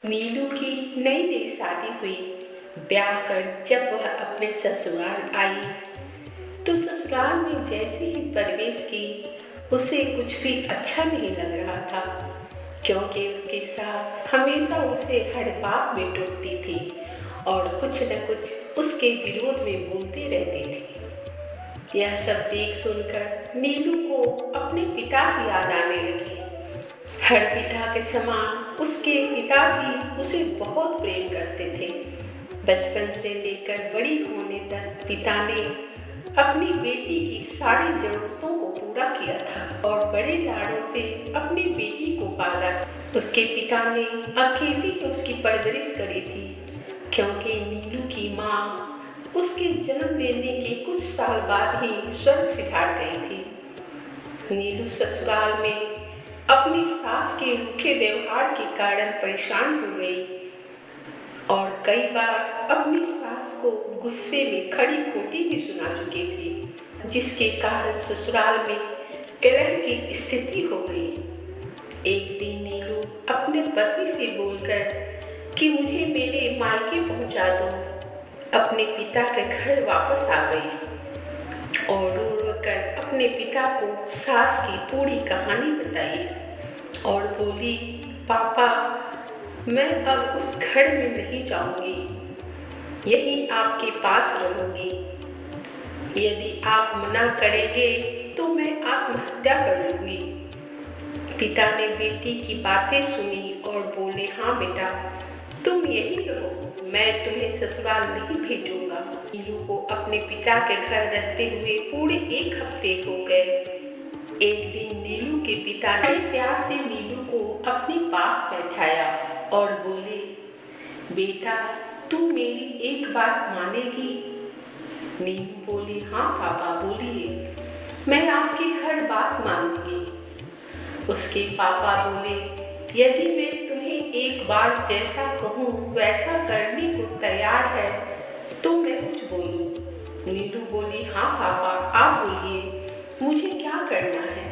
नीलू की नई नई शादी हुई। ब्याह कर जब वह अपने ससुराल आई तो ससुराल में जैसे ही प्रवेश की उसे कुछ भी अच्छा नहीं लग रहा था, क्योंकि उसकी सास हमेशा उसे हर बात में टोकती थी और कुछ न कुछ उसके विरोध में बोलती रहती थी। यह सब देख सुनकर नीलू को अपने पिता की याद आने लगी। हर पिता के समान उसके पिता भी उसे बहुत प्रेम करते थे। बचपन से लेकर बड़ी होने तक पिता ने अपनी बेटी की सारी जरूरतों को पूरा किया था और बड़े लाडों से अपनी बेटी को पाला। उसके पिता ने अकेले ही उसकी परवरिश करी थी, क्योंकि नीलू की माँ उसके जन्म लेने के कुछ साल बाद ही स्वर्ग सिधार गई थी। नीलू ससुराल में अपनी सास के रूखे व्यवहार के कारण परेशान हो गई और कई बार अपनी सास को गुस्से में खड़ी खोटी भी सुना चुकी थी, जिसके कारण ससुराल में कलह की स्थिति हो गई। एक दिन नीलू अपने पति से बोलकर कि मुझे मेरे मायके पहुंचा दो, अपने पिता के घर वापस आ गई और रो रो कर अपने पिता को सास की पूरी कहानी बताई और बोली, पापा मैं अब उस घर में नहीं जाऊंगी, यहीं आपके पास रहूंगी। यदि आप मना करेंगे तो मैं आत्महत्या कर लूंगी। पिता ने बेटी की बातें सुनी और बोले, हाँ बेटा तुम यहीं रहो, मैं तुम्हें ससुराल नहीं भेजूंगा। नीलू को अपने पिता के घर रहते हुए पूरे 1 हफ्ते हो गए। एक दिन नीलू के पिता ने प्यार से नीलू को अपने पास बैठाया और बोले, बेटा तू मेरी एक बात मानेगी? नीलू बोली, हाँ पापा बोलिए, मैं आपकी हर बात मानूंगी। उसके पापा बोले, यदि मैं तुम्हें एक बार जैसा कहूँ वैसा करने को तैयार है तो मैं कुछ बोलूँ। नीलू बोली, हाँ पापा आप बोलिए, मुझे क्या करना है?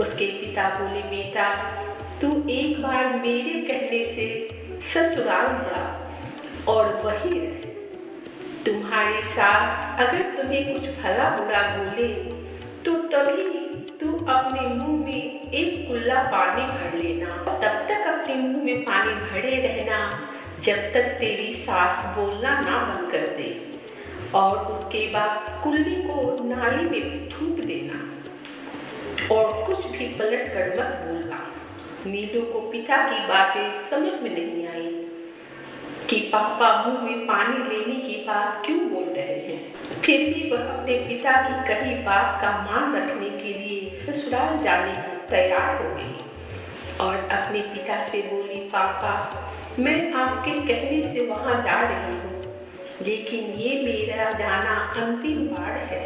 उसके पिता बोले, बेटा तू एक बार मेरे कहने से ससुराल जा और वहीं रह। तुम्हारी सास अगर तुम्हें कुछ भला बुरा बोले तो तभी तू अपने मुंह में एक कुल्ला पानी भर लेना, तब तक अपने मुंह में पानी भरे रहना जब तक तेरी सास बोलना ना बंद कर दे, और उसके बाद कुल्ली को नाली में थूक देना और कुछ भी पलट कर मत बोलना। नीलू को पिता की बातें समझ में नहीं आई कि पापा मुंह में पानी लेने की बात क्यों बोल रहे हैं। फिर भी वह अपने पिता की कही बात का मान रखने के लिए ससुराल जाने को तैयार हो गई और अपने पिता से बोली, पापा मैं आपके कहने से वहां जा रही हूँ, लेकिन ये मेरा जाना अंतिम बार है।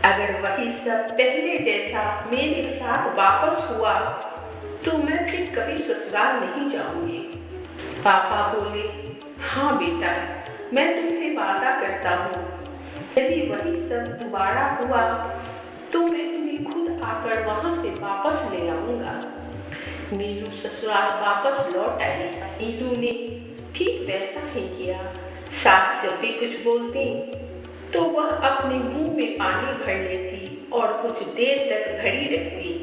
अगर वही सब पहले जैसा मेरे साथ वापस हुआ तो मैं फिर कभी ससुराल नहीं जाऊंगी। पापा बोले, हाँ बेटा मैं तुमसे वादा करता हूँ, यदि वही सब दोबारा हुआ तो मैं तुम्हें खुद आकर वहां से वापस ले आऊंगा। नीलू ससुराल वापस लौट आई। नीलू ने ठीक वैसा ही किया। सास जब भी कुछ बोलती तो वह अपने मुंह में पानी भर लेती और कुछ देर तक खड़ी रहती,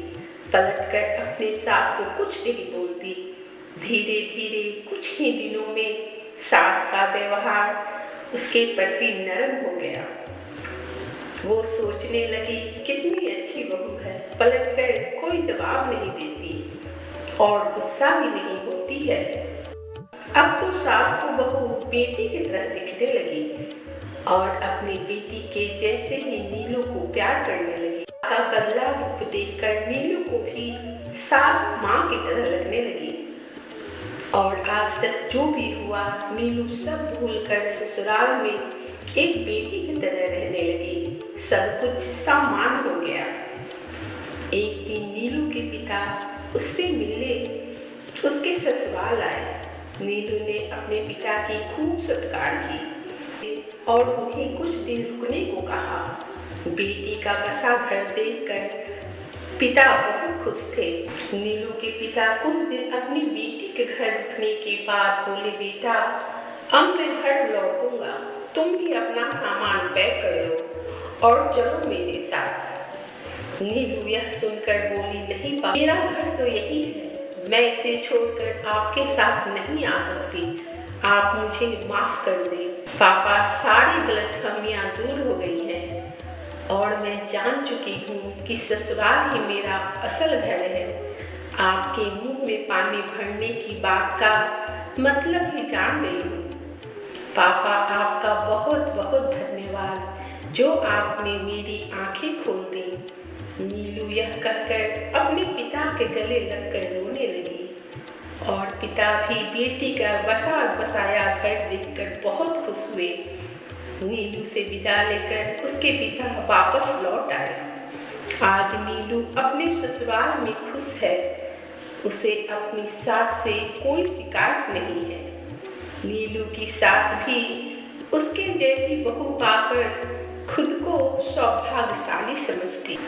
पलटकर अपने सास को कुछ नहीं बोलती। धीरे धीरे कुछ ही दिनों में सास का व्यवहार उसके प्रति नरम हो गया। वो सोचने लगी, कितनी अच्छी बहू है, पलटकर कोई जवाब नहीं देती और गुस्सा भी नहीं होती है। अब तो सास को बहू बेटी की तरह दिखने लगी और अपनी बेटी के जैसे ही नीलू को प्यार करने लगी। का बदला रूप देखकर नीलू को भी सास माँ की तरह लगने लगी और आज तक जो भी हुआ नीलू सब भूलकर ससुराल में एक बेटी की तरह रहने लगी। सब कुछ सामान्य हो गया। एक दिन नीलू के पिता उससे मिलने उसके ससुराल आए। नीलू ने अपने पिता की खूब सत्कार की और उन्हें कुछ दिन रुकने को कहा। बेटी का बसा घर देखकर पिता बहुत खुश थे। नीलू के पिता कुछ दिन अपनी बेटी के घर रुकने के बाद बोले, बेटा अब मैं घर लौटूंगा, तुम भी अपना सामान पैक कर लो और चलो मेरे साथ। नीलू यह सुनकर बोली, नहीं पापा, मेरा घर तो यही है, मैं इसे छोड़कर आपके साथ नहीं आ सकती, आप मुझे माफ कर दें। पापा, सारी गलतफहमियां दूर हो गई हैं और मैं जान चुकी हूँ कि ससुराल ही मेरा असल घर है। आपके मुंह में पानी भरने की बात का मतलब ही जान गई हूँ। पापा, आपका बहुत बहुत धन्यवाद जो आपने मेरी आंखें खोल दी। नीलू यह कहकर अपने पिता के गले लगकर रोने लगी और पिता भी बेटी का बसा बसाया घर देखकर बहुत खुश हुए। नीलू से विदा लेकर उसके पिता वापस लौट आए। आज नीलू अपने ससुराल में खुश है, उसे अपनी सास से कोई शिकायत नहीं है। नीलू की सास भी उसके जैसी बहू पाकर खुद को सौभाग्यशाली समझती।